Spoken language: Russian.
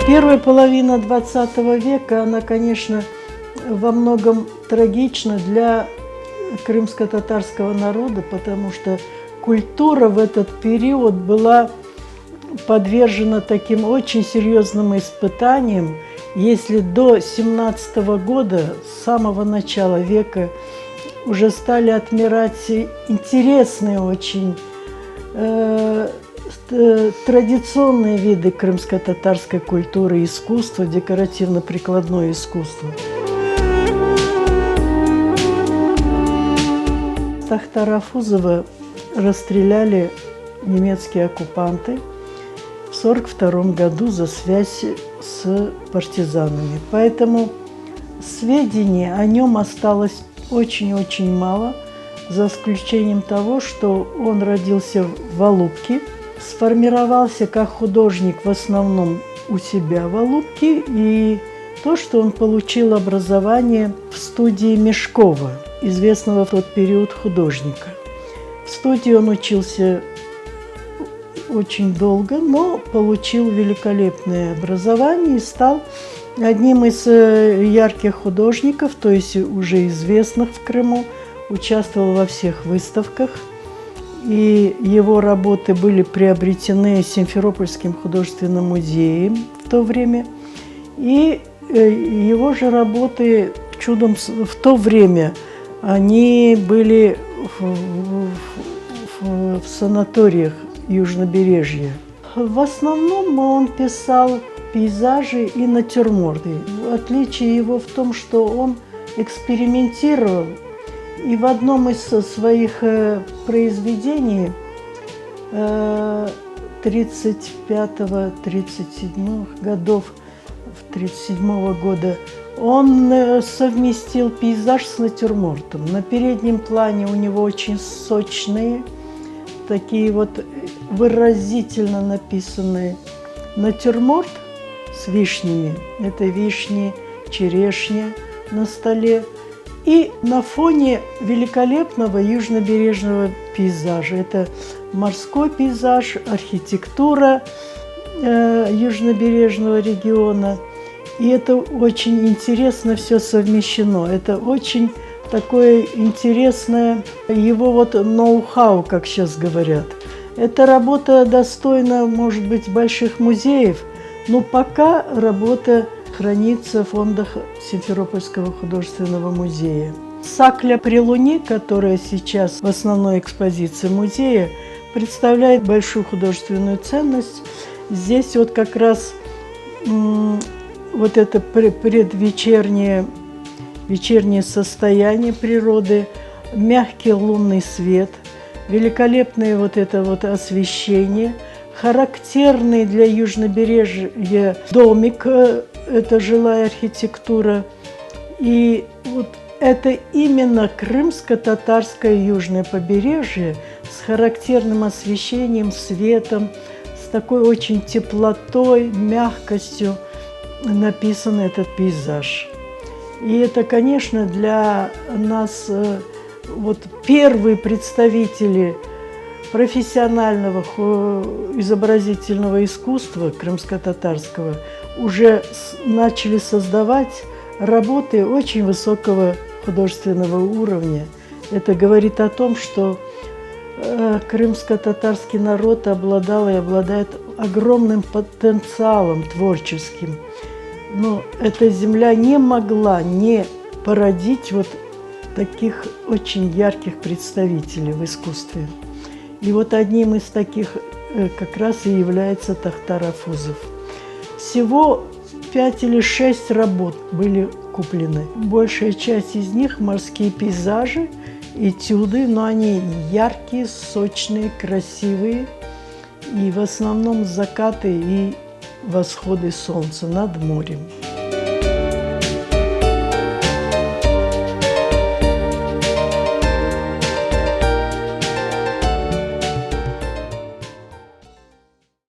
Первая половина XX века, она, конечно, во многом трагична для крымско-татарского народа, потому что культура в этот период была подвержена таким очень серьезным испытаниям. Если до 17 года, с самого начала века, уже стали отмирать интересные очень традиционные виды крымско-татарской культуры и искусства, декоративно-прикладное искусство. Тахтара Фузова расстреляли немецкие оккупанты в 1942 году за связь с партизанами. Поэтому сведений о нем осталось очень-очень мало, за исключением того, что он родился в Алупке, сформировался как художник в основном у себя в Алупке, и то, что он получил образование в студии Мешкова, известного в тот период художника. В студии он учился очень долго, но получил великолепное образование и стал одним из ярких художников, то есть уже известных в Крыму, участвовал во всех выставках, и его работы были приобретены Симферопольским художественным музеем в то время, и его же работы чудом в то время они были в санаториях Южнобережья. В основном он писал пейзажи и натюрморты. Отличие его в том, что он экспериментировал, и в одном из своих произведений 35-37 годов, 37 года, он совместил пейзаж с натюрмортом. На переднем плане у него очень сочные, такие вот выразительно написанные натюрморт с вишнями. Это вишни, черешня на столе. И на фоне великолепного южнобережного пейзажа. Это морской пейзаж, архитектура южнобережного региона. И это очень интересно все совмещено. Это очень такое интересное его вот ноу-хау, как сейчас говорят. Эта работа достойна, может быть, больших музеев, но пока работа хранится в фондах Симферопольского художественного музея. Сакля при Луне, которая сейчас в основной экспозиции музея, представляет большую художественную ценность. Здесь вот как раз вот это вечернее состояние природы, мягкий лунный свет, великолепное вот это вот освещение, характерный для южнобережья домик, это жилая архитектура. И вот это именно крымско-татарское южное побережье с характерным освещением, светом, с такой очень теплотой, мягкостью написан этот пейзаж. И это, конечно, для нас вот первые представители профессионального изобразительного искусства крымско-татарского уже начали создавать работы очень высокого художественного уровня. Это говорит о том, что крымско-татарский народ обладал и обладает огромным потенциалом творческим. Но эта земля не могла не породить вот таких очень ярких представителей в искусстве. И вот одним из таких как раз и является Тахтар Фузов. Всего 5 или 6 работ были куплены. Большая часть из них – морские пейзажи, этюды, но они яркие, сочные, красивые. И в основном закаты и восходы солнца над морем.